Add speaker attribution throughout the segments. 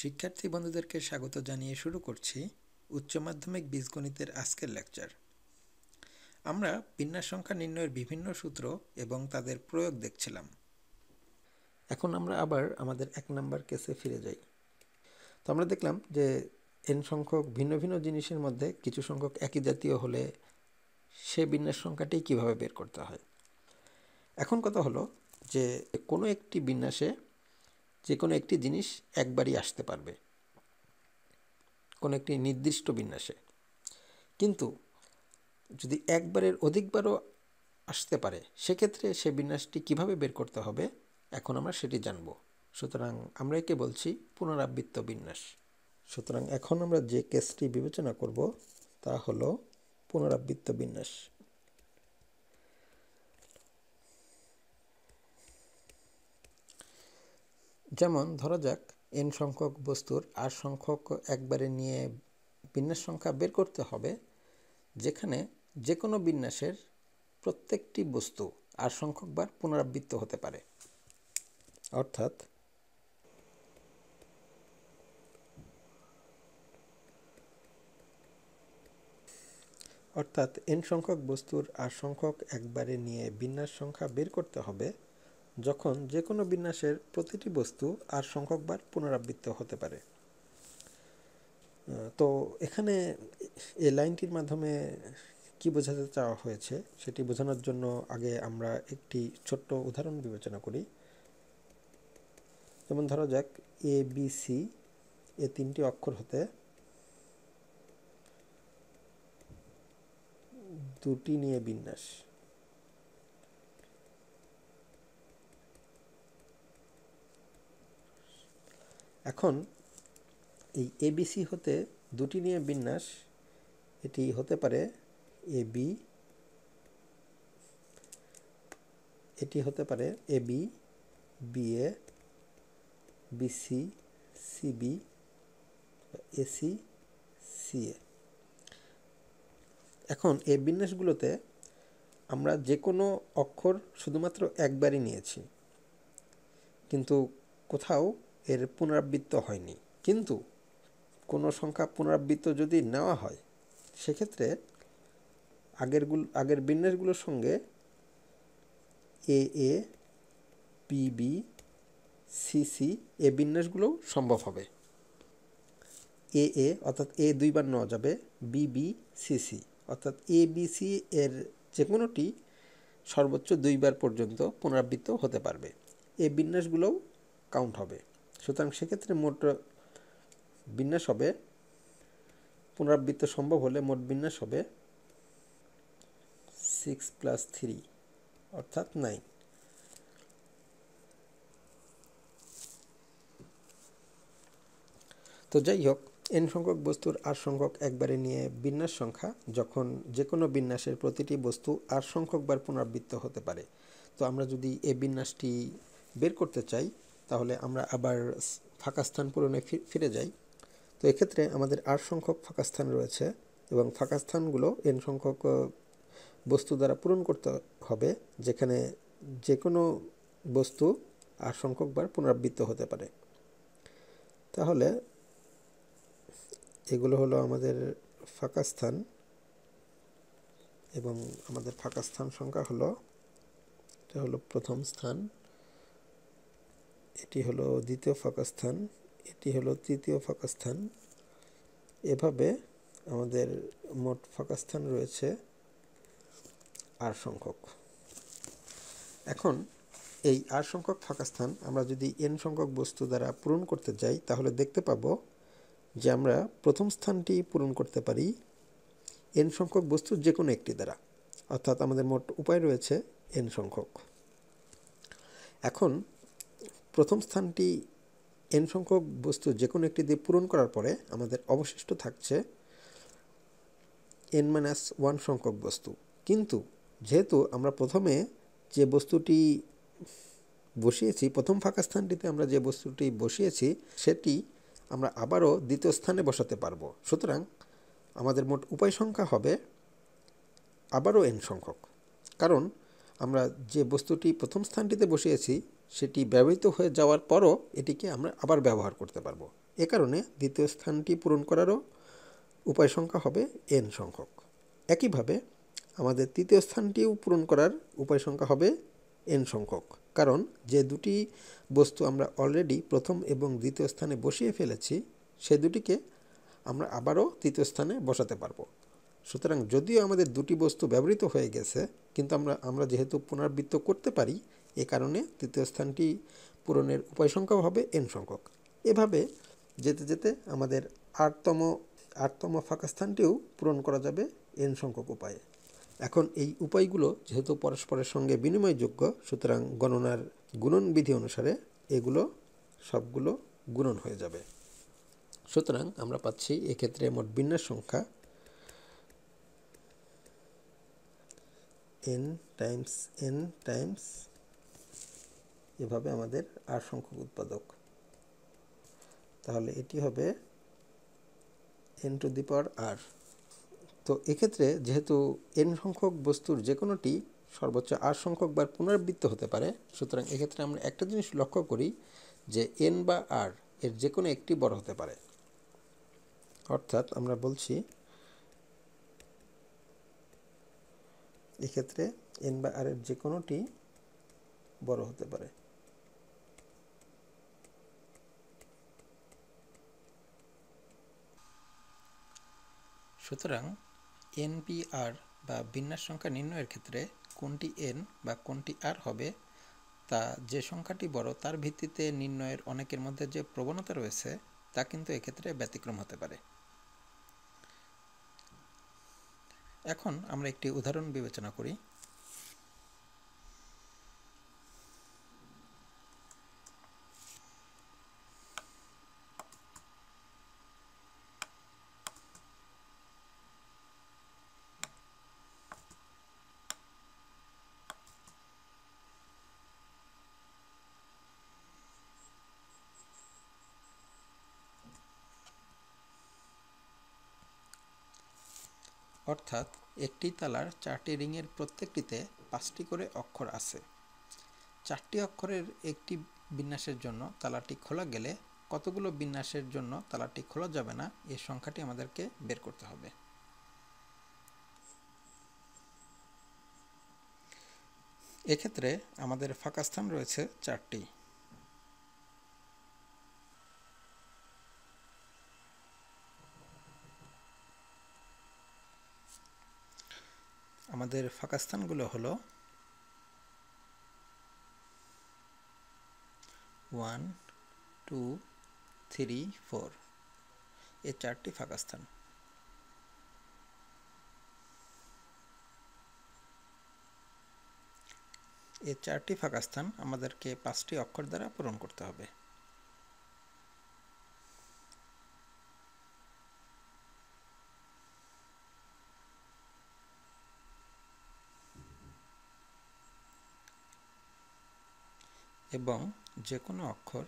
Speaker 1: শিক্ষার্থী বন্ধুদেরকে স্বাগত জানিয়ে শুরু করছি উচ্চ মাধ্যমিক বীজগণিতের আজকের লেকচার। আমরা বিন্যাস সংখ্যা নির্ণয়ের বিভিন্ন সূত্র এবং তাদের প্রয়োগ দেখছিলাম। এখন আমরা আবার আমাদের 1 নম্বর কেসে ফিরে যাই। তো আমরা দেখলাম যে n সংখ্যক ভিন্ন ভিন্ন জিনিসের মধ্যে কিছু সংখ্যক একই জাতীয় হলে সে বিন্যাস সংখ্যাটি কিভাবে বের করতে হয়। এখন কথা হলো যে কোনো একটি বিন্যাসে যে কোনো একটি জিনিস একবারই আসতে পারবে কোনো একটি নির্দিষ্ট বিন্যাসে, কিন্তু যদি একবারের অধিকবারও আসতে পারে সেক্ষেত্রে সে বিন্যাসটি কিভাবে বের করতে হবে এখন আমরা সেটি জানব। সুতরাং আমরা একে বলছি পুনরাবৃত্ত বিন্যাস। সুতরাং এখন আমরা যে কেসটি বিবেচনা করব তা হলো পুনরাবৃত্ত বিন্যাস। যেমন ধরা যাক n সংখ্যক বস্তুর r সংখ্যক একবারে নিয়ে বিন্যাস সংখ্যা বের করতে হবে, যেখানে যে কোনো বিন্যাসের প্রত্যেকটি বস্তু r সংখ্যক বার পুনরাবৃত্ত হতে পারে। অর্থাৎ n সংখ্যক বস্তুর r সংখ্যক একবারে নিয়ে বিন্যাস সংখ্যা বের করতে হবে যখন যে কোনো বিন্যাসের প্রতিটি বস্তু r সংখ্যক বার পুনরাবৃত্ত হতে পারে। তো এখানে এই লাইনটির মাধ্যমে কি বোঝাতে চাওয়া হয়েছে সেটি বোঝানোর জন্য আগে আমরা একটি ছোট্ট উদাহরণ বিবেচনা করি। যেমন ধরা যাক ABC এ 3টি অক্ষর হতে 2টি নিয়ে বিন্যাস। এখন এই ABC হতে 2টি নিয়ে বিন্যাস, এটি হতে পারে AB, এটি হতে পারে AB, BA, BC, CB, AC, CA। এখন এই বিন্যাসগুলোতে আমরা যে কোনো অক্ষর শুধুমাত্র একবারই নিয়েছি, কিন্তু কোথাও এর পুনরাবৃত্ত হয়নি। কিন্তু কোনো সংখ্যা পুনরাবৃত্ত যদি নেওয়া হয় সেক্ষেত্রে আগের বিন্যাসগুলোর সঙ্গে AA, BB, CC এই বিন্যাসগুলোও সম্ভব হবে। AA অর্থাৎ A 2 বার নেওয়া যাবে, BB, CC অর্থাৎ ABC এর যে কোনোটি সর্বোচ্চ 2 বার পর্যন্ত পুনরাবৃত্ত হতে পারবে। এই বিন্যাসগুলোও কাউন্ট হবে। সুতরাং সেক্ষেত্রে মোট বিন্যাস হবে, পুনরাবৃত্ত সম্ভব হলে মোট বিন্যাস হবে 6 + 3 অর্থাৎ 9। তো যাই হোক, n সংখ্যক বস্তুর r সংখ্যক একবারে নিয়ে বিন্যাস সংখ্যা যখন যে কোনো বিন্যাসের প্রতিটি বস্তু r সংখ্যক বার পুনরাবৃত্ত হতে পারে। তো আমরা যদি এই বিন্যাসটি বের করতে চাই তাহলে আমরা আবার ফাঁকা স্থান পূরণে ফিরে যাই। তো এক্ষেত্রে আমাদের r সংখ্যক ফাঁকা স্থান রয়েছে এবং ফাঁকা স্থানগুলো n সংখ্যক বস্তু দ্বারা পূরণ করতে হবে, যেখানে যে কোনো বস্তু r সংখ্যক বার পুনরাবৃত্ত হতে পারে। তাহলে এগুলো হলো আমাদের ফাঁকা স্থান এবং আমাদের ফাঁকা স্থান সংখ্যা হলো, এটা হলো প্রথম স্থান, এটি হলো দ্বিতীয় ফাঁকা স্থান, এটি হলো তৃতীয় ফাঁকা স্থান। এভাবে আমাদের মোট ফাঁকা স্থান রয়েছে r সংখ্যক। এখন এই r সংখ্যক ফাঁকা স্থান আমরা যদি n সংখ্যক বস্তু দ্বারা পূরণ করতে যাই তাহলে দেখতে পাবো যে আমরা প্রথম স্থানটি পূরণ করতে পারি n সংখ্যক বস্তুর যে কোনো একটি দ্বারা, অর্থাৎ আমাদের মোট উপায় রয়েছে n সংখ্যক। এখন প্রথম স্থানটি n সংখ্যক বস্তু যে কোনো একটি দিয়ে পূরণ করার পরে আমাদের অবশিষ্ট থাকছে n-1 সংখ্যক বস্তু। কিন্তু যেহেতু আমরা প্রথমে যে বস্তুটি বসিয়েছি, প্রথম ফাঁকা স্থানটিতে আমরা যে বস্তুটি বসিয়েছি সেটি আমরা আবারও দ্বিতীয় স্থানে বসাতে পারবো। সুতরাং আমাদের মোট উপায় সংখ্যা হবে আবারও n সংখ্যক, কারণ আমরা যে বস্তুটি প্রথম স্থানটিতে বসিয়েছি সেটি ব্যবহৃত হয়ে যাওয়ার পরও এটিকে আমরা আবার ব্যবহার করতে পারবো।
Speaker 2: এ কারণে দ্বিতীয় স্থানটি পূরণ করারও উপায় সংখ্যা হবে n সংখ্যক। একইভাবে আমাদের তৃতীয় স্থানটিও পূরণ করার উপায় সংখ্যা হবে n সংখ্যক, কারণ যে দুটি বস্তু আমরা অলরেডি প্রথম এবং দ্বিতীয় স্থানে বসিয়ে ফেলেছি সে দুটিকে আমরা আবারও তৃতীয় স্থানে বসাতে পারবো। সুতরাং যদিও আমাদের দুটি বস্তু ব্যবহৃত হয়ে গেছে, কিন্তু আমরা যেহেতু পুনরাবৃত্ত করতে পারি, এ কারণে তৃতীয় স্থানটি পূরণের উপায় সংখ্যা হবে n সংখ্যক। এভাবে যেতে যেতে আমাদের আটতম ফাঁকা স্থানটিও পূরণ করা যাবে n সংখ্যক উপায়ে। এখন এই উপায়গুলো যেহেতু পরস্পরের সঙ্গে বিনিময়যোগ্য, সুতরাং গণনার গুণন বিধি অনুসারে এগুলো সবগুলো গুণন হয়ে যাবে। সুতরাং আমরা পাচ্ছি এক্ষেত্রে মোট বিন্যাস সংখ্যা n টাইমস n টাইমস এভাবে আমাদের r সংখ্যক উৎপাদক। তাহলে এটি হবে n two the power r। তো এক্ষেত্রে যেহেতু n সংখ্যক বস্তুর যে কোনোটি সর্বোচ্চ r সংখ্যক বার পুনরাবৃত্ত হতে পারে, সুতরাং এক্ষেত্রে আমরা একটা জিনিস লক্ষ্য করি যে n বা r এর যে কোনো একটি বড় হতে পারে। অর্থাৎ আমরা বলছি এক্ষেত্রে n বা r এর যে কোনোটি বড় হতে পারে।
Speaker 1: সুতরাং NPR বা বিন্যাস সংখ্যা নির্ণয়ের ক্ষেত্রে কোনটি n বা কোনটি r হবে তা যে সংখ্যাটি বড় তার ভিত্তিতে নির্ণয়ের অনেকের মধ্যে যে প্রবণতা রয়েছে তা কিন্তু এক্ষেত্রে ব্যতিক্রম হতে পারে। এখন আমরা একটি উদাহরণ বিবেচনা করি। অর্থাৎ একটি তালার 4টি রিংয়ের প্রত্যেকটিতে 5টি করে অক্ষর আছে। 4টি অক্ষরের একটি বিন্যাসের জন্য তালাটি খোলা গেলে কতগুলো বিন্যাসের জন্য তালাটি খোলা যাবে না এই সংখ্যাটি আমাদেরকে বের করতে হবে। এক্ষেত্রে আমাদের ফাঁকা স্থান রয়েছে 4টি। আমাদের ফাঁকা স্থানগুলো হলো 1 2 3 4, এই 4টি ফাঁকা স্থান। এই 4টি ফাঁকা স্থান আমাদেরকে 5টি অক্ষর দ্বারা পূরণ করতে হবে। এবং যে কোনো অক্ষর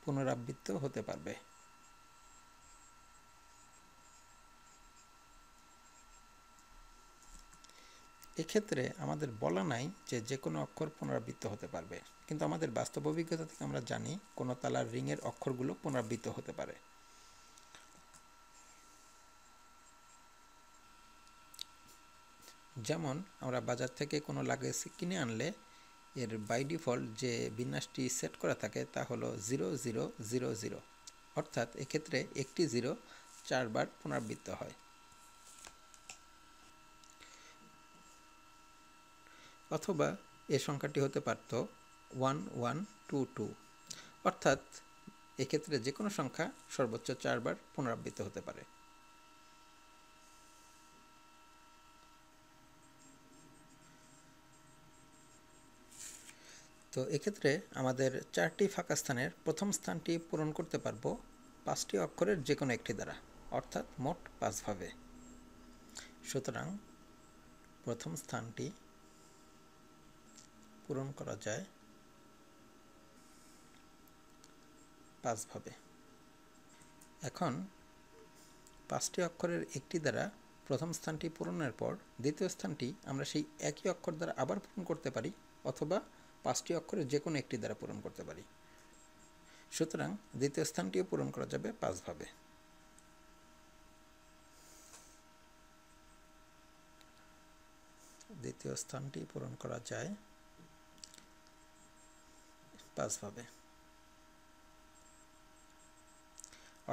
Speaker 1: পুনরাবৃত্ত হতে পারবে। এক্ষেত্রে আমাদের বলা নাই যে কোনো অক্ষর পুনরাবৃত্ত হতে পারবে, কিন্তু আমাদের বাস্তব অভিজ্ঞতা থেকে আমরা জানি কোনো তালার রিংয়ের অক্ষরগুলো পুনরাবৃত্ত হতে পারে। যেমন আমরা বাজার থেকে কোনো লাগেজ কিনে আনলে এর বাই ডিফল্ট যে বিন্যাসটি সেট করা থাকে তা হলো 0 0 0 0, অর্থাৎ এক্ষেত্রে একটি 0 4বার পুনরাবৃত্ত হয়। অথবা এই সংখ্যাটি হতে পারত 1 1 2 2, অর্থাৎ এক্ষেত্রে যে কোনো সংখ্যা সর্বোচ্চ 4বার পুনরাবৃত্ত হতে পারে। তো এক্ষেত্রে আমাদের 4টি ফাঁকা স্থানের প্রথম স্থানটি পূরণ করতে পারবো 5টি অক্ষরের যে কোনো একটি দ্বারা, অর্থাৎ মোট 5 ভাবে। সুতরাং প্রথম স্থানটি পূরণ করা যায় 5 ভাবে। এখন 5টি অক্ষরের একটি দ্বারা প্রথম স্থানটি পূরণের পর দ্বিতীয় স্থানটি আমরা সেই একই অক্ষর দ্বারা আবার পূরণ করতে পারি অথবা 5টি অক্ষরের যে কোনো একটি দ্বারা পূরণ করতে পারি। সুতরাং দ্বিতীয় স্থানটিও পূরণ করা যাবে 5 ভাবে। দ্বিতীয় স্থানটি পূরণ করা যায় 5 ভাবে,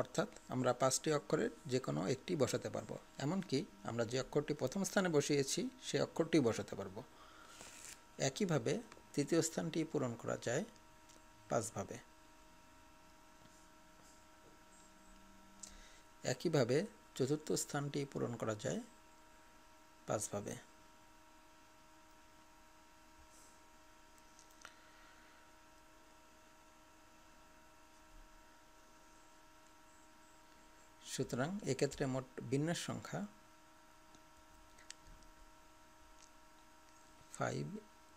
Speaker 1: অর্থাৎ আমরা 5টি অক্ষরের যে কোনো একটি বসাতে পারবো। এমনকি আমরা যে অক্ষরটি প্রথম স্থানে বসিয়েছি সেই অক্ষরটি বসাতে পারবো। একইভাবে তৃতীয় স্থানটি পূরণ করা যায় 5 ভাবে। একইভাবে চতুর্থ স্থানটি পূরণ করা যায় 5 ভাবে। সুতরাং এক্ষেত্রে মোট বিন্যাস সংখ্যা 5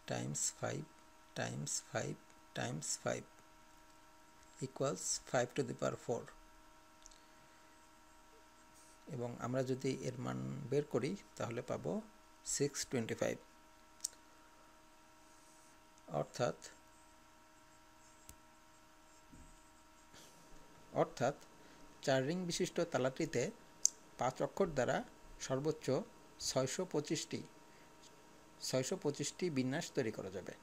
Speaker 1: times 5 times 5 times 5 equals 5 to the power 4, এবং আমরা যদি এর মান বের করি তাহলে পাবো 625। অর্থাৎ 4 রিং বিশিষ্ট তালাটিতে 5 অক্ষর দ্বারা সর্বোচ্চ 625টি বিন্যাস তৈরি করা যাবে।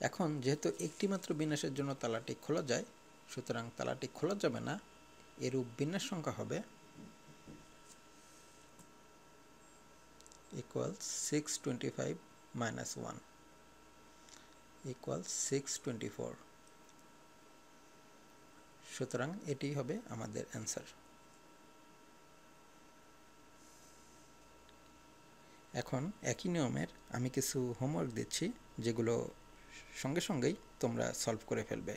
Speaker 1: এখন যেহেতু একটি মাত্র বিন্যাসের জন্য তালাটি খোলা যায়, সুতরাং তালাটি খোলা যাবে না। এরূপ বিন্যাস সংখ্যা হবে equals 625 minus 1 equals 624। সুতরাং এটি হবে আমাদের অ্যান্সার। এখন একই নিয়মের আমি কিছু হোমওয়ার্ক দিচ্ছি, যেগুলো সঙ্গে সঙ্গেই তোমরা সলভ করে ফেলবে।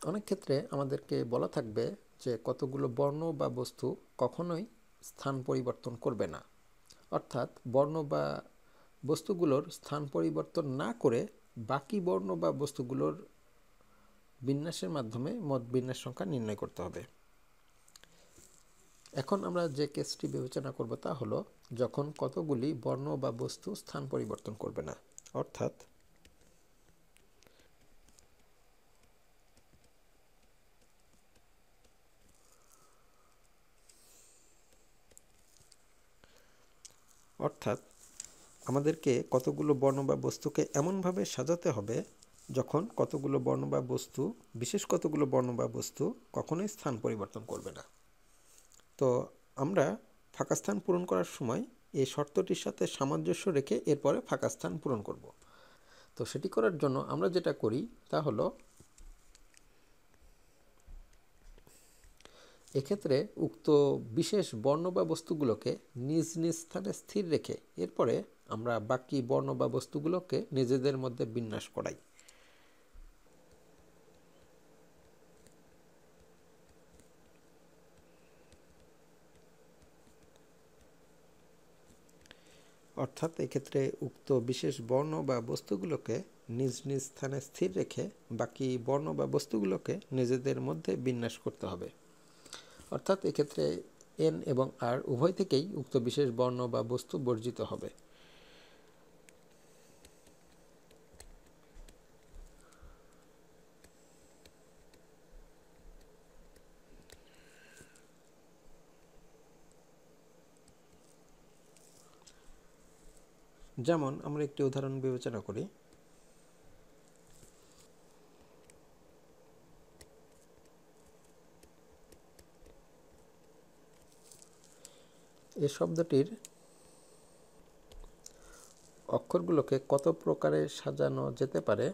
Speaker 2: অনেক ক্ষেত্রে আমাদেরকে বলা থাকবে যে কতগুলো বর্ণ বা বস্তু কখনোই স্থান পরিবর্তন করবে না, অর্থাৎ বর্ণ বা বস্তুগুলোর স্থান পরিবর্তন না করে বাকি বর্ণ বা বস্তুগুলোর বিন্যাসের মাধ্যমে মোট বিন্যাস সংখ্যা নির্ণয় করতে হবে। এখন আমরা যে কেসটি বিবেচনা করব তা হলো যখন কতগুলি বর্ণ বা বস্তু স্থান পরিবর্তন করবে না, অর্থাৎ আমাদেরকে কতগুলো বর্ণ বা বস্তুকে এমনভাবে সাজাতে হবে যখন কতগুলো বর্ণ বা বস্তু, বিশেষ কতগুলো বর্ণ বা বস্তু কখনোই স্থান পরিবর্তন করবে না। তো আমরা ফাঁকা স্থান পূরণ করার সময় এই শর্তটির সাথে সামঞ্জস্য রেখে এরপরে ফাঁকা স্থান পূরণ করব। তো সেটি করার জন্য আমরা যেটা করি তা হলো এক্ষেত্রে উক্ত বিশেষ বর্ণ বা বস্তুগুলোকে নিজ নিজ স্থানে স্থির রেখে এরপরে আমরা বাকি বর্ণ বা বস্তুগুলোকে নিজেদের মধ্যে বিন্যাস করাই। অর্থাৎ এক্ষেত্রে উক্ত বিশেষ বর্ণ বা বস্তুগুলোকে নিজ নিজ স্থানে স্থির রেখে বাকি বর্ণ বা বস্তুগুলোকে নিজেদের মধ্যে বিন্যাস করতে হবে। অর্থাৎ এক্ষেত্রে এন এবং আর উভয় থেকেই উক্ত বিশেষ বর্ণ বা বস্তু বর্জিত হবে। যেমন আমরা একটি উদাহরণ বিবেচনা করি। এই শব্দটির অক্ষরগুলোকে কত প্রকারে সাজানো যেতে পারে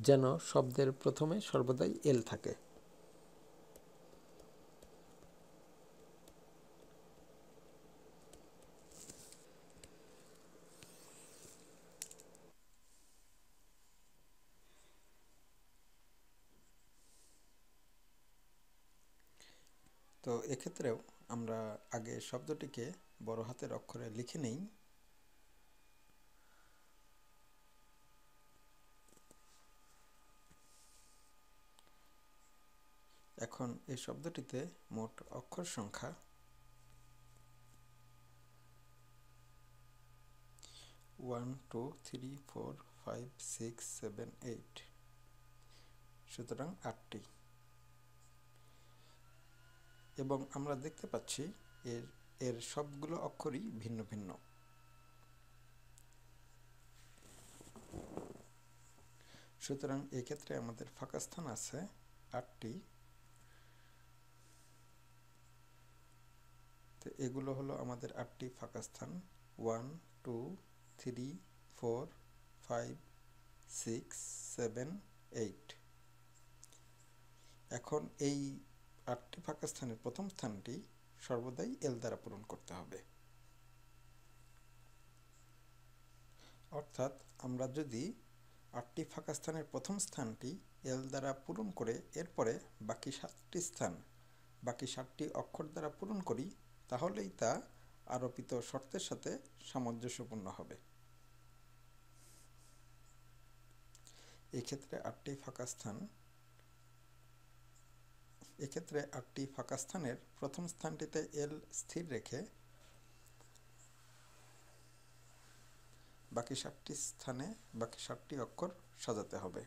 Speaker 2: যেন শব্দের প্রথমে সর্বদাই এল থাকে?
Speaker 1: তো এক্ষেত্রেও আমরা আগে শব্দটিকে বড় হাতের অক্ষরে লিখে নেই। এখন এই শব্দটিতে মোট অক্ষর সংখ্যা 1 2 3 4 5 6 7 8, সুতরাং 8টি। এবং আমরা দেখতে পাচ্ছি এর সবগুলো অক্ষরই ভিন্ন ভিন্ন। সুতরাং এক্ষেত্রে আমাদের ফাঁকা স্থান আছে 8টি। তো এগুলো হলো আমাদের 8টি ফাঁকা স্থান, 1 2 3 4 5 6 7 8। এখন এই 8টি ফাঁকা স্থানের প্রথম স্থানটি সর্বদাই এল দ্বারা পূরণ করতে হবে। অর্থাৎ আমরা যদি 8টি ফাঁকা স্থানের প্রথম স্থানটি এল দ্বারা পূরণ করে এরপরে বাকি 7টি স্থান বাকি 7টি অক্ষর দ্বারা পূরণ করি, তাহলেই তা আরোপিত শর্তের সাথে সামঞ্জস্যপূর্ণ হবে। এক্ষেত্রে 8টি ফাঁকা স্থানের প্রথম স্থানটিতে এল স্থির রেখে বাকি 7টি স্থানে বাকি 7টি অক্ষর সাজাতে হবে।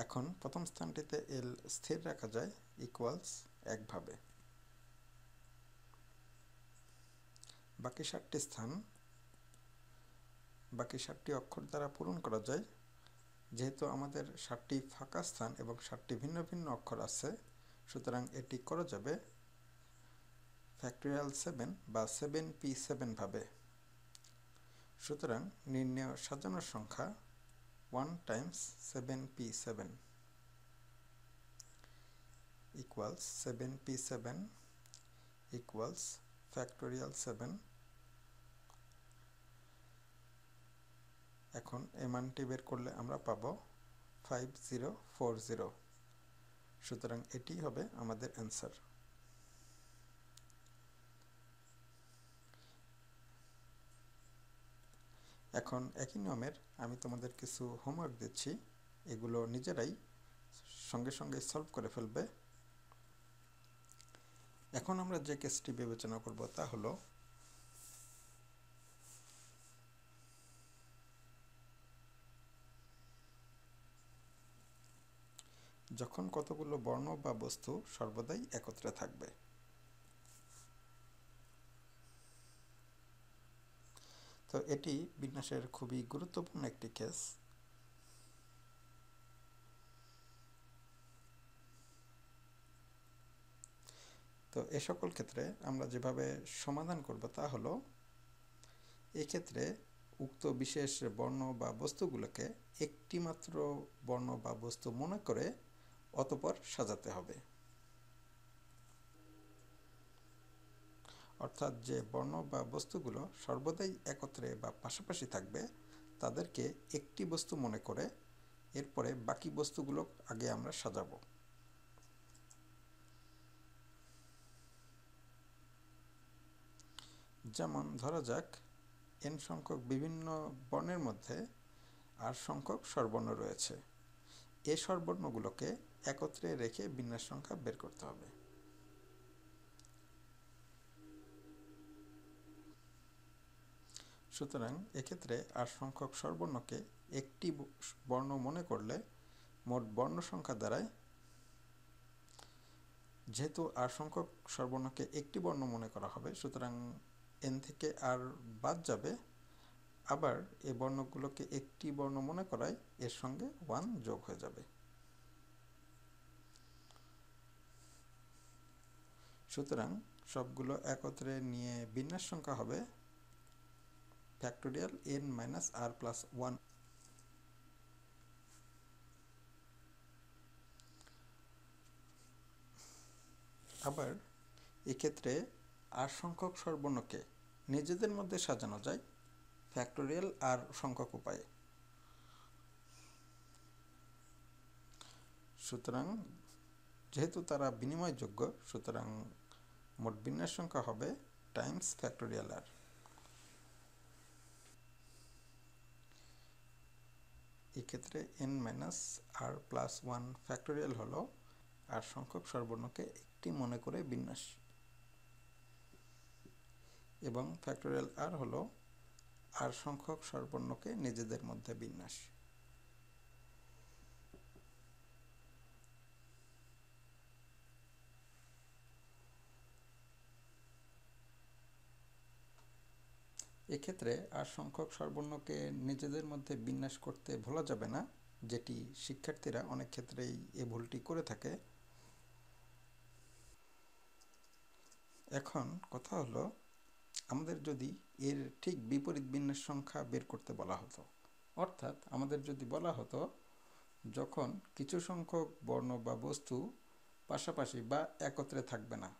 Speaker 1: এখন প্রথম স্থানটিতে এল স্থির রাখা যায় ইকুয়ালস একভাবে। বাকি 7টি স্থান বাকি 7টি অক্ষর দ্বারা পূরণ করা যায়। যেহেতু আমাদের 7টি ফাঁকা স্থান এবং 7টি ভিন্ন ভিন্ন অক্ষর আছে, সুতরাং এটি করা যাবে ফ্যাক্টরিয়াল 7 বা 7p7 ভাবে। সুতরাং নির্ণেয় সাজানোর সংখ্যা 1 Times 7p7 equals 7p7 equals factorial 7। এখন এই মানটি বের করলে আমরা পাবো 5040। সুতরাং এটি হবে আমাদের অ্যান্সার। এখন একই নিয়মের আমি তোমাদের কিছু হোমওয়ার্ক দিচ্ছি, এগুলো নিজেরাই সঙ্গে সঙ্গে সলভ করে ফেলবে। এখন আমরা যে কেসটি বিবেচনা করব তা হলো যখন কতগুলো বর্ণ বা বস্তু সর্বদাই একত্রে থাকবে। তো এটি বিন্যাসের খুবই গুরুত্বপূর্ণ একটি কেস। তো এ সকল ক্ষেত্রে আমরা যেভাবে সমাধান করব তা হলো, এই ক্ষেত্রে উক্ত বিশেষ বর্ণ বা বস্তুগুলোকে একটি মাত্র বর্ণ বা বস্তু মনে করে অতঃপর সাজাতে হবে। অর্থাৎ যে বর্ণ বা বস্তুগুলো সর্বদাই একত্রে বা পাশাপাশি থাকবে তাদেরকে একটি বস্তু মনে করে এরপরে বাকি বস্তুগুলো আগে আমরা সাজাবো। যেমন ধরা যাক n সংখ্যক বিভিন্ন বর্ণের মধ্যে r সংখ্যক স্বরবর্ণ রয়েছে। এই স্বরবর্ণগুলোকে একত্রে রেখে বিন্যাস সংখ্যা বের করতে হবে। সুতরাং এক্ষেত্রে r সংখ্যক স্বরবর্ণকে একটি বর্ণ মনে করলে মোট বর্ণ সংখ্যা দাঁড়ায়, যেহেতু r সংখ্যক স্বরবর্ণকে একটি বর্ণ মনে করা হবে সুতরাং n থেকে r বাদ যাবে, আবার এই বর্ণগুলোকে একটি বর্ণ মনে করায় এর সঙ্গে 1 যোগ হয়ে যাবে। সুতরাং সবগুলো একত্রে নিয়ে বিন্যাস সংখ্যা হবে ফ্যাক্টোরিয়াল n-r+1। আবার এক্ষেত্রে r সংখ্যক স্বরবর্ণকে নিজেদের মধ্যে সাজানো যায় ফ্যাক্টোরিয়াল r সংখ্যক উপায়ে। সুতরাং যেহেতু তারা বিনিময়যোগ্য, সুতরাং মোট বিন্যাস সংখ্যা হবে টাইমস ফ্যাক্টোরিয়াল r। এক্ষেত্রে n-r+1 ফ্যাক্টোরিয়াল হলো r সংখ্যক স্বরবর্ণকে একটি মনে করে বিন্যাস, এবং ফ্যাক্টোরিয়াল r হলো r সংখ্যক স্বরবর্ণকে নিজেদের মধ্যে বিন্যাস। এক্ষেত্রে r সংখ্যক স্বরবর্ণকে নিজেদের মধ্যে বিন্যাস করতে ভোলা যাবে না, যেটি শিক্ষার্থীরা অনেক ক্ষেত্রেই এ ভুলটি করে থাকে। এখন কথা হলো, আমাদের যদি এর ঠিক বিপরীত বিন্যাস সংখ্যা বের করতে বলা হতো, অর্থাৎ আমাদের যদি বলা হতো যখন কিছু সংখ্যক বর্ণ বা বস্তু পাশাপাশি বা একত্রে থাকবে না,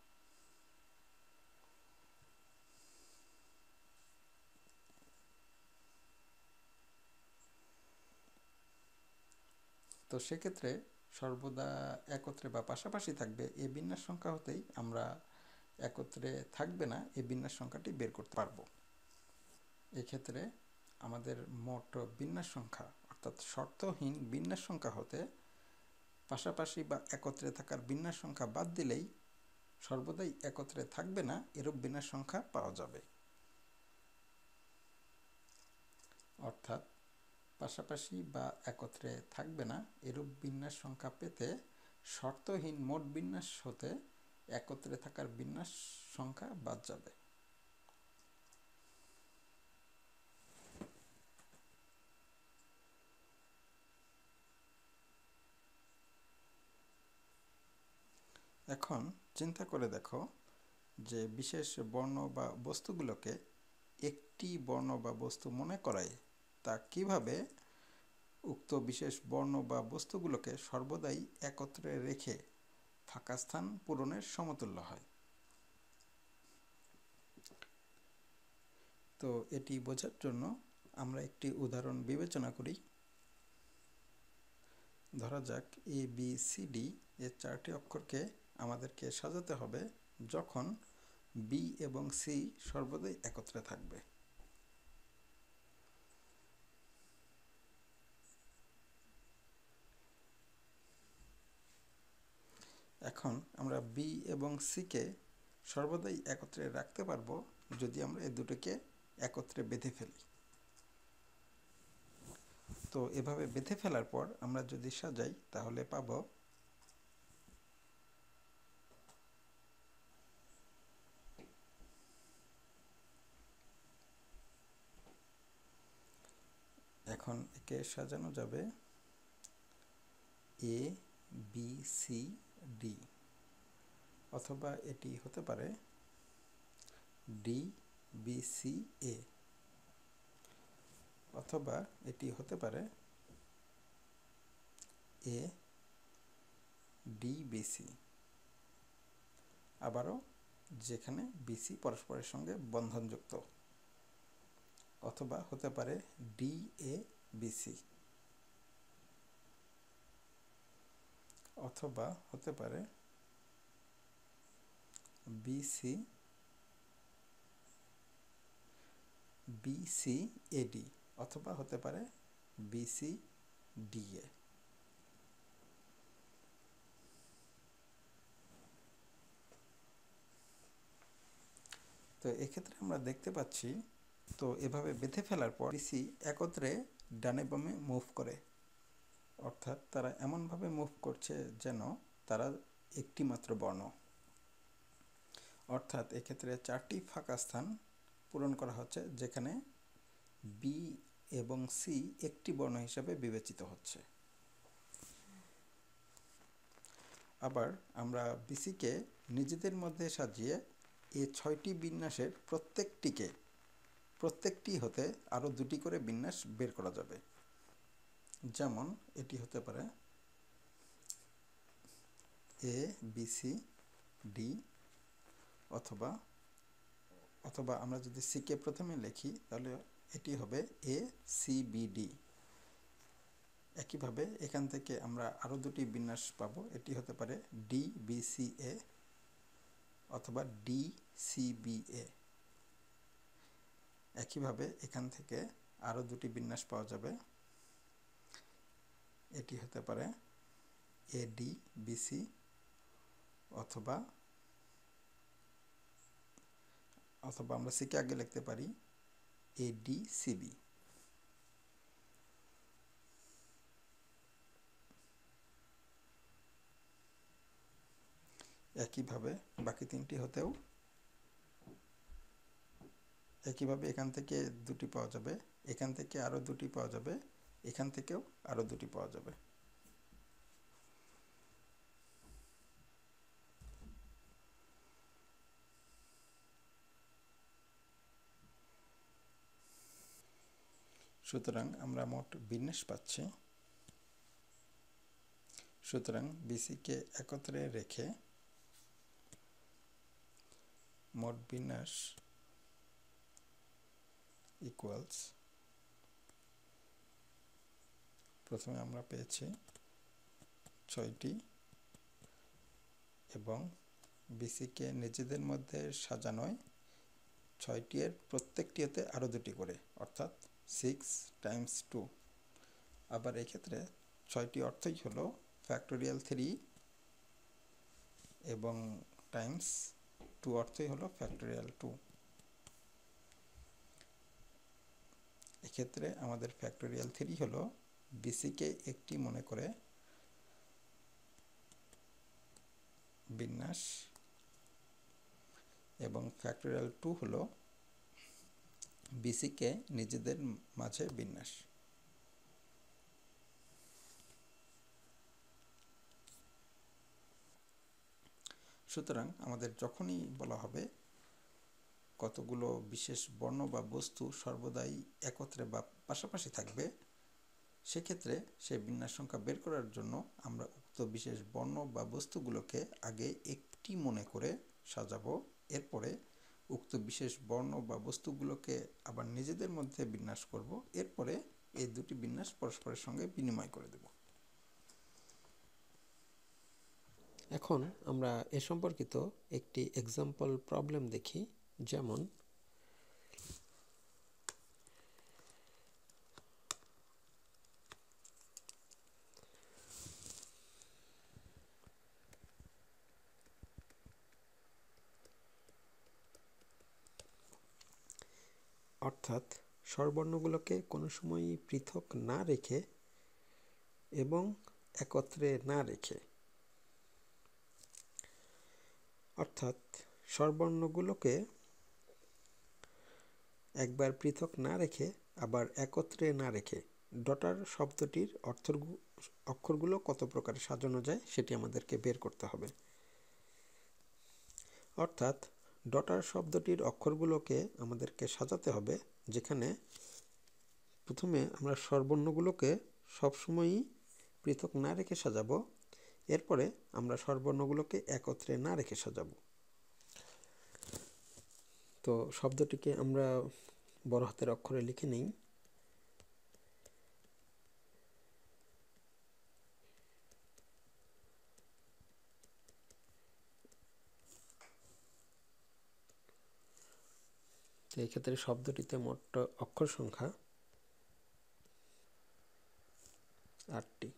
Speaker 1: তো সেক্ষেত্রে সর্বদা একত্রে বা পাশাপাশি থাকবে এই বিন্যাস সংখ্যা হতেই আমরা একত্রে থাকবে না এই বিন্যাস সংখ্যাটি বের করতে পারবো। এক্ষেত্রে আমাদের মোট বিন্যাস সংখ্যা অর্থাৎ শর্তহীন বিন্যাস সংখ্যা হতে পাশাপাশি বা একত্রে থাকার বিন্যাস সংখ্যা বাদ দিলেই সর্বদাই একত্রে থাকবে না এরূপ বিন্যাস সংখ্যা পাওয়া যাবে। অর্থাৎ পাশাপাশি বা একত্রে থাকবে না এরূপ বিন্যাস সংখ্যা পেতে শর্তহীন মোট বিন্যাস হতে একত্রে থাকার বিন্যাস সংখ্যা বাদ যাবে। এখন চিন্তা করে দেখো যে বিশেষ বর্ণ বা বস্তুগুলোকে একটি বর্ণ বা বস্তু মনে করায় তা কিভাবে উক্ত বিশেষ বর্ণ বা বস্তুগুলোকে সর্বদাই একত্রে রেখে ফাঁকা স্থান পূরণের সমতুল্য হয়। তো এটি বোঝার জন্য আমরা একটি উদাহরণ বিবেচনা করি। ধরা যাক ABCD এর 4টি অক্ষরকে আমাদেরকে সাজাতে হবে যখন B এবং C সর্বদাই একত্রে থাকবে। এখন আমরা B এবং C কে সর্বদাই একত্রে রাখতে পারবো যদি আমরা এই দুটোকে একত্রে বেঁধে ফেলি। তো এভাবে বেঁধে ফেলার পর আমরা যদি সাজাই তাহলে পাবো এখন একে সাজানো যাবে ABCD, অথবা এটি হতে পারে DBCA, অথবা এটি হতে পারে ADBC, আবারও যেখানে BC পরস্পরের সঙ্গে বন্ধনযুক্ত, অথবা হতে পারে DABC, অথবা হতে পারে BCAD, অথবা হতে পারে BCDA। তো এক্ষেত্রে আমরা দেখতে পাচ্ছি, তো এভাবে বেঁধে ফেলার পর BC একত্রে ডানে বামে মুভ করে, অর্থাৎ তারা এমনভাবে মুভ করছে যেন তারা একটি মাত্র বর্ণ। অর্থাৎ এক্ষেত্রে 4টি ফাঁকা স্থান পূরণ করা হচ্ছে যেখানে B এবং C একটি বর্ণ হিসাবে বিবেচিত হচ্ছে। আবার আমরা BC কে নিজেদের মধ্যে সাজিয়ে এই 6টি বিন্যাসের প্রত্যেকটি হতে আরও 2টি করে বিন্যাস বের করা যাবে। যেমন এটি হতে পারে এ বি সি ডি, অথবা আমরা যদি সিকে প্রথমে লিখি তাহলে এটি হবে এ সি বি ডি। একইভাবে এখান থেকে আমরা আরও 2টি বিন্যাস পাবো, এটি হতে পারে ডি বি সি এ অথবা ডি সি বি এ। একইভাবে এখান থেকে আরও 2টি বিন্যাস পাওয়া যাবে, এটি হতে পারে এ ডি বি সি অথবা আমরা সিকে আগে লিখতে পারি এ ডি সি বি। একইভাবে বাকি 3টি হতেও একইভাবে এখান থেকে 2টি পাওয়া যাবে, এখান থেকে আরও 2টি পাওয়া যাবে, এখান থেকেও আরও 2টি পাওয়া যাবে। সুতরাং আমরা মোট বিন্যাস পাচ্ছি। সুতরাং বিসিকে একত্রে রেখে মোট বিন্যাস ইকুয়ালস, প্রথমে আমরা পেয়েছি 6টি এবং বিসিকে নিজেদের মধ্যে সাজানোয় 6টি এর প্রত্যেকটি হতে আরও 2টি করে, অর্থাৎ 6 টাইমস 2। আবার এক্ষেত্রে 6টি অর্থই হলো ফ্যাক্টোরিয়াল 3 এবং টাইমস 2 অর্থই হলো ফ্যাক্টোরিয়াল 2। এক্ষেত্রে আমাদের ফ্যাক্টোরিয়াল 3 হলো বিসিকে একটি মনে করে বিন্যাস এবং ফ্যাক্টোরিয়াল 2 হলো বিসিকে নিজেদের মাঝে বিন্যাস। সুতরাং আমাদের যখনই বলা হবে কতগুলো বিশেষ বর্ণ বা বস্তু সর্বদাই একত্রে বা পাশাপাশি থাকবে, সেক্ষেত্রে সেই বিন্যাস সংখ্যা বের করার জন্য আমরা উক্ত বিশেষ বর্ণ বা বস্তুগুলোকে আগে একটি মনে করে সাজাবো, এরপরে উক্ত বিশেষ বর্ণ বা বস্তুগুলোকে আবার নিজেদের মধ্যে বিন্যাস করব, এরপরে এই 2টি বিন্যাস পরস্পরের সঙ্গে বিনিময় করে দেব।
Speaker 2: এখন আমরা এ সম্পর্কিত একটি এক্সাম্পল প্রবলেম দেখি। যেমন অর্থাৎ স্বরবর্ণগুলোকে কোনো সময়ই পৃথক না রেখে এবং একত্রে না রেখে, অর্থাৎ স্বরবর্ণগুলোকে একবার পৃথক না রেখে আবার একত্রে না রেখে ডটার শব্দটির অক্ষরগুলো কত প্রকারে সাজানো যায় সেটি আমাদেরকে বের করতে হবে। অর্থাৎ ডটার শব্দটির অক্ষরগুলোকে আমাদেরকে সাজাতে হবে, যেখানে প্রথমে আমরা স্বরবর্ণগুলোকে সবসময়ই পৃথক না রেখে সাজাবো, এরপরে আমরা স্বরবর্ণগুলোকে একত্রে না রেখে সাজাবো। তো শব্দটিকে আমরা বড় হাতের অক্ষরে লিখে নিই। তো এই ক্ষেত্রে শব্দটিতে মোট অক্ষর সংখ্যা 8টি।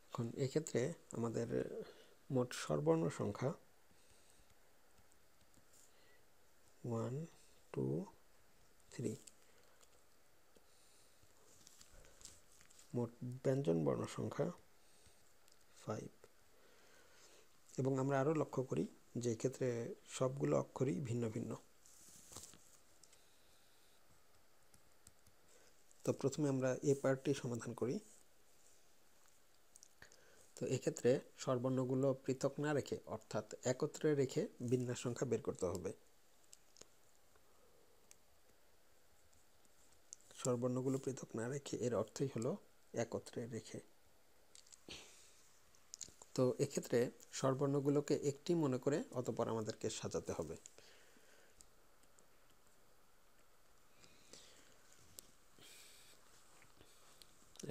Speaker 2: এখন এক্ষেত্রে আমাদের মোট স্বরবর্ণ সংখ্যা 1 2 3, মোট ব্যঞ্জন বর্ণ সংখ্যা 5। এবং আমরা আরও লক্ষ্য করি যে এক্ষেত্রে সবগুলো অক্ষরই ভিন্ন ভিন্ন। তো প্রথমে আমরা এই পার্টটি সমাধান করি। তো তো এক্ষেত্রে স্বরবর্ণগুলো পৃথক না রেখে অর্থাৎ একত্রে রেখে বিন্যাস সংখ্যা বের করতে হবে। স্বরবর্ণগুলো পৃথক না রেখে এর অর্থই হলো একত্রে রেখে। তো এক্ষেত্রে স্বরবর্ণগুলোকে একটি মনে করে অতঃপর আমাদেরকে সাজাতে হবে।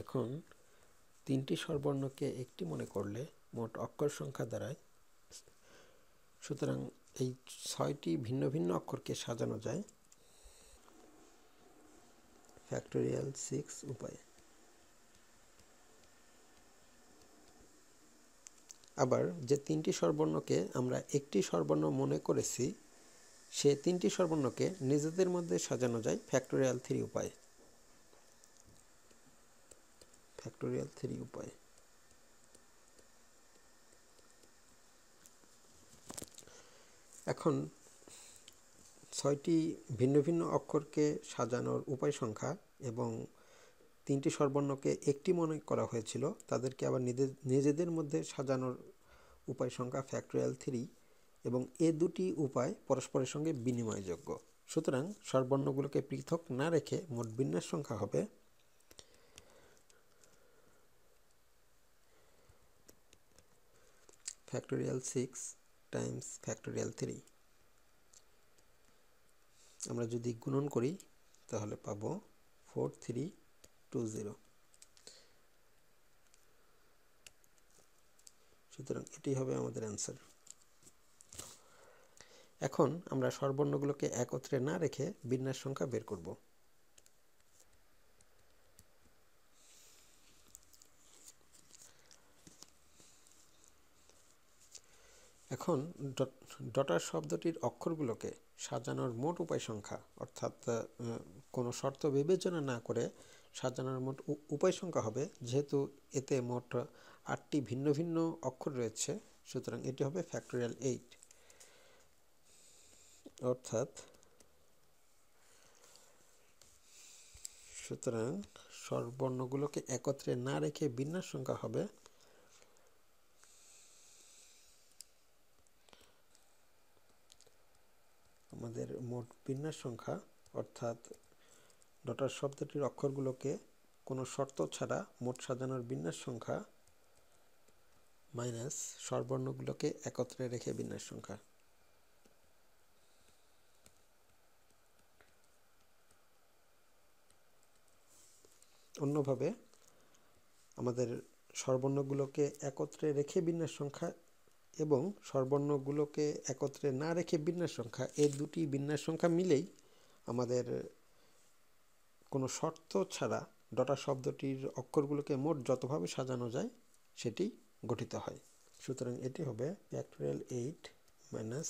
Speaker 2: এখন 3টি স্বরবর্ণকে একটি মনে করলে মোট অক্ষর সংখ্যা দাঁড়ায়, সুতরাং এই 6টি ভিন্ন ভিন্ন অক্ষরকে সাজানো যায় ফ্যাক্টোরিয়াল 6 উপায়ে। আবার যে 3টি স্বরবর্ণকে আমরা একটি স্বরবর্ণ মনে করেছি সে 3টি স্বরবর্ণকে নিজেদের মধ্যে সাজানো যায় ফ্যাক্টোরিয়াল 3 উপায়ে। ফ্যাক্টোরিয়াল 3 উপায়ে। এখন 6টি ভিন্ন ভিন্ন অক্ষরকে সাজানোর উপায় সংখ্যা এবং 3টি স্বরবর্ণকে একটি মনে করা হয়েছিল তাদেরকে আবার নিজেদের মধ্যে সাজানোর উপায় সংখ্যা ফ্যাক্টোরিয়াল 3 এবং এ দুটি উপায় পরস্পরের সঙ্গে বিনিময়যোগ্য। সুতরাং স্বরবর্ণগুলোকে পৃথক না রেখে মোট বিন্যাস সংখ্যা হবে ফ্যাক্টোরিয়াল 6 টাইমস ফ্যাক্টোরিয়াল 3। আমরা যদি গুণন করি তাহলে পাবো 4320। সুতরাং এটি হবে আমাদের অ্যান্সার। এখন আমরা স্বরবর্ণগুলোকে একত্রে না রেখে বিন্যাস সংখ্যা বের করব। এখন ডটার শব্দটির অক্ষরগুলোকে সাজানোর মোট উপায় সংখ্যা অর্থাৎ কোনো শর্ত বিবেচনা না করে সাজানোর মোট উপায় সংখ্যা হবে, যেহেতু এতে মোট 8টি ভিন্ন ভিন্ন অক্ষর রয়েছে সুতরাং এটি হবে ফ্যাক্টোরিয়াল 8। অর্থাৎ সুতরাং স্বরবর্ণগুলোকে একত্রে না রেখে বিন্যাস সংখ্যা হবে আমাদের মোট বিন্যাস সংখ্যা অর্থাৎ ডটার শব্দটির অক্ষরগুলোকে কোনো শর্ত ছাড়া মোট সাজানোর বিন্যাস সংখ্যা মাইনাস স্বরবর্ণগুলোকে একত্রে রেখে বিন্যাস সংখ্যা। অন্যভাবে আমাদের স্বরবর্ণগুলোকে একত্রে রেখে বিন্যাস সংখ্যা এবং স্বরবর্ণগুলোকে একত্রে না রেখে বিন্যাস সংখ্যা এই দুটি বিন্যাস সংখ্যা মিলেই আমাদের কোনো শর্ত ছাড়া ডটার শব্দটির অক্ষরগুলোকে মোট যতভাবে সাজানো যায় সেটি গঠিত হয়। সুতরাং এটি হবে factorial 8 minus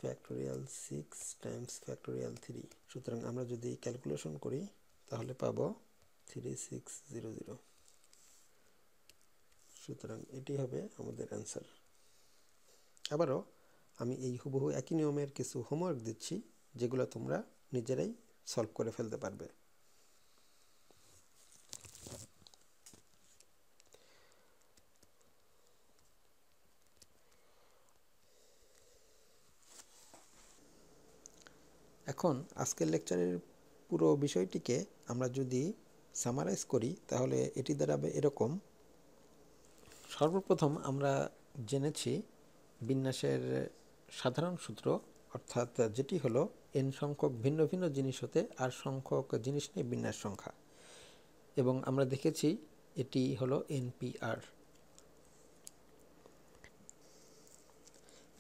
Speaker 2: factorial 6 Times factorial 3। সুতরাং আমরা যদি ক্যালকুলেশন করি তাহলে পাবো 3600। সুতরাং এটি হবে আমাদের অ্যান্সার। আবারও আমি এই হুবহু একই নিয়মের কিছু হোমওয়ার্ক দিচ্ছি যেগুলো তোমরা নিজেরাই সলভ করে ফেলতে পারবে। এখন আজকের লেকচারের পুরো বিষয়টিকে আমরা যদি সামারাইজ করি তাহলে এটি দাঁড়াবে এরকম। সর্বপ্রথম আমরা জেনেছি বিন্যাসের সাধারণ সূত্র, অর্থাৎ যেটি হলো n সংখ্যক ভিন্ন ভিন্ন জিনিস হতে r সংখ্যক জিনিস নিয়ে বিন্যাস সংখ্যা, এবং আমরা দেখেছি এটি হলো NPR।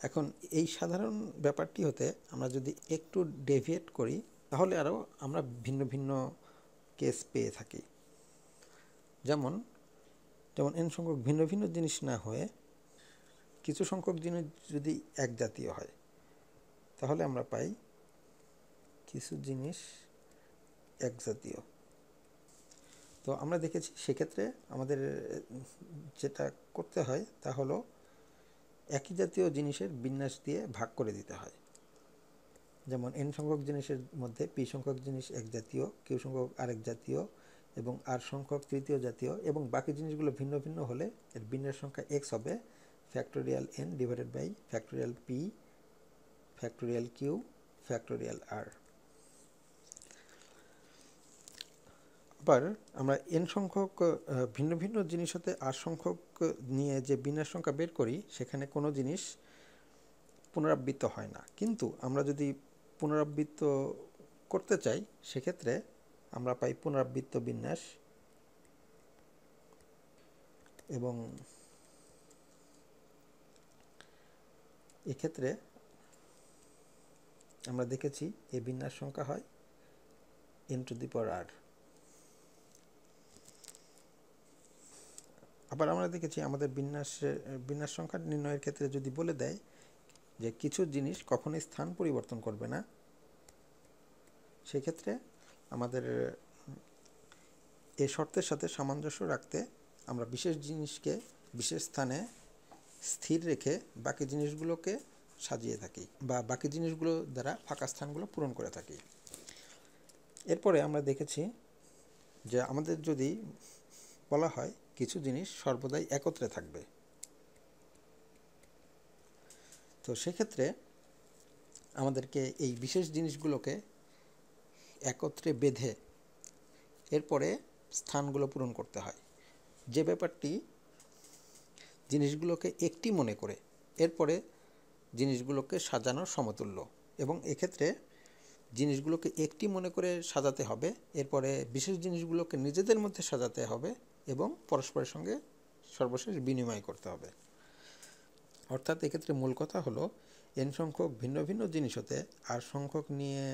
Speaker 2: এখন এই সাধারণ ব্যাপারটি হতে আমরা যদি একটু ডেভিয়েট করি তাহলে আরও আমরা ভিন্ন ভিন্ন কেস পেয়ে থাকি। যেমন n সংখ্যক ভিন্ন ভিন্ন জিনিস না হয়ে কিছু সংখ্যক জিনিস যদি এক জাতীয় হয় তাহলে আমরা পাই কিছু জিনিস এক জাতীয়। তো আমরা দেখেছি সেক্ষেত্রে আমাদের যেটা করতে হয় তা হলো একই জাতীয় জিনিসের বিন্যাস দিয়ে ভাগ করে দিতে হয়। যেমন n সংখ্যক জিনিসের মধ্যে p সংখ্যক জিনিস এক জাতীয়, q সংখ্যক আরেক জাতীয়,
Speaker 1: এবং আর সংখ্যক তৃতীয় জাতীয় এবং বাকি জিনিসগুলো ভিন্ন ভিন্ন হলে এর বিন্যাস সংখ্যা x হবে factorial n divided by factorial p factorial q factorial r। আবার আমরা n সংখ্যক ভিন্ন ভিন্ন জিনিস হতে r সংখ্যক নিয়ে যে বিন্যাস সংখ্যা বের করি সেখানে কোনো জিনিস পুনরাবৃত্ত হয় না, কিন্তু আমরা যদি পুনরাবৃত্ত করতে চাই সেক্ষেত্রে আমরা পাই পুনরাবৃত্ত বিন্যাস, এবং এক্ষেত্রে আমরা দেখেছি এই বিন্যাস সংখ্যা হয় n⁻r। আবার আমরা দেখেছি আমাদের বিন্যাস সংখ্যা নির্ণয়ের ক্ষেত্রে যদি বলে দেয় যে কিছু জিনিস কখনোই স্থান পরিবর্তন করবে না, সেক্ষেত্রে আমাদের এই শর্তের সাথে সামঞ্জস্য রাখতে আমরা বিশেষ জিনিসকে বিশেষ স্থানে স্থির রেখে বাকি জিনিসগুলোকে সাজিয়ে থাকি বা বাকি জিনিসগুলো দ্বারা ফাঁকা স্থানগুলো পূরণ করে থাকি। এরপরে আমরা দেখেছি যে আমাদের যদি বলা হয় কিছু জিনিস সর্বদাই একত্রে থাকবে, তো সেক্ষেত্রে আমাদেরকে এই বিশেষ জিনিসগুলোকে একত্রে বেঁধে এরপরে স্থানগুলো পূরণ করতে হয়। যে ব্যাপারটি জিনিসগুলোকে একটি মনে করে এরপরে জিনিসগুলোকে সাজানোর সমতুল্য, এবং এক্ষেত্রে জিনিসগুলোকে একটি মনে করে সাজাতে হবে, এরপরে বিশেষ জিনিসগুলোকে নিজেদের মধ্যে সাজাতে হবে এবং পরস্পরের সঙ্গে সর্বশেষ বিনিময় করতে হবে। অর্থাৎ এক্ষেত্রে মূল কথা হলো n সংখ্যক ভিন্ন ভিন্ন জিনিস হতে r সংখ্যক নিয়ে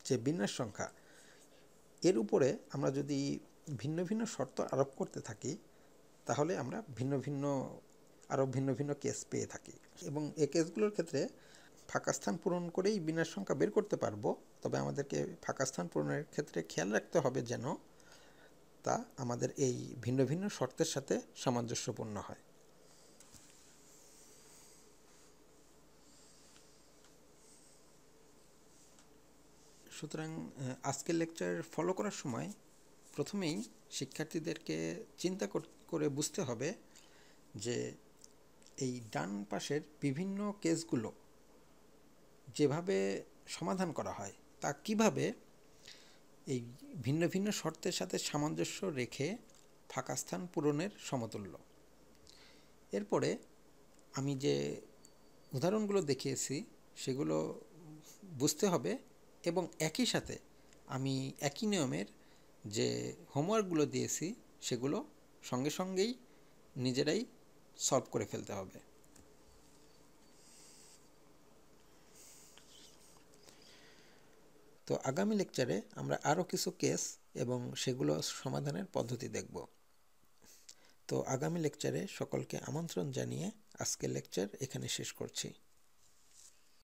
Speaker 1: যে বিন্যাস সংখ্যা, এর উপরে আমরা যদি ভিন্ন ভিন্ন শর্ত আরোপ করতে থাকি তাহলে আমরা ভিন্ন ভিন্ন কেস পেয়ে থাকি, এবং এই কেসগুলোর ক্ষেত্রে ফাঁকা স্থান পূরণ করেই বিন্যাস সংখ্যা বের করতে পারবো। তবে আমাদেরকে ফাঁকা স্থান পূরণের ক্ষেত্রে খেয়াল রাখতে হবে যেন তা আমাদের এই ভিন্ন ভিন্ন শর্তের সাথে সামঞ্জস্যপূর্ণ হয়। সুতরাং আজকের লেকচার ফলো করার সময় প্রথমেই শিক্ষার্থীদেরকে চিন্তা করে বুঝতে হবে যে এই ডান পাশের বিভিন্ন কেসগুলো যেভাবে সমাধান করা হয় তা কিভাবে এই ভিন্ন ভিন্ন শর্তের সাথে সামঞ্জস্য রেখে ফাঁকা স্থান পূরণের সমতুল্য। এরপরে আমি যে উদাহরণগুলো দেখিয়েছি সেগুলো বুঝতে হবে, এবং একই সাথে আমি একই নিয়মের যে হোমওয়ার্কগুলো দিয়েছি সেগুলো সঙ্গে সঙ্গেই নিজেরাই সলভ করে ফেলতে হবে। তো আগামী লেকচারে আমরা আরও কিছু কেস এবং সেগুলো সমাধানের পদ্ধতি দেখব। তো আগামী লেকচারে সকলকে আমন্ত্রণ জানিয়ে আজকের লেকচার এখানে শেষ করছি।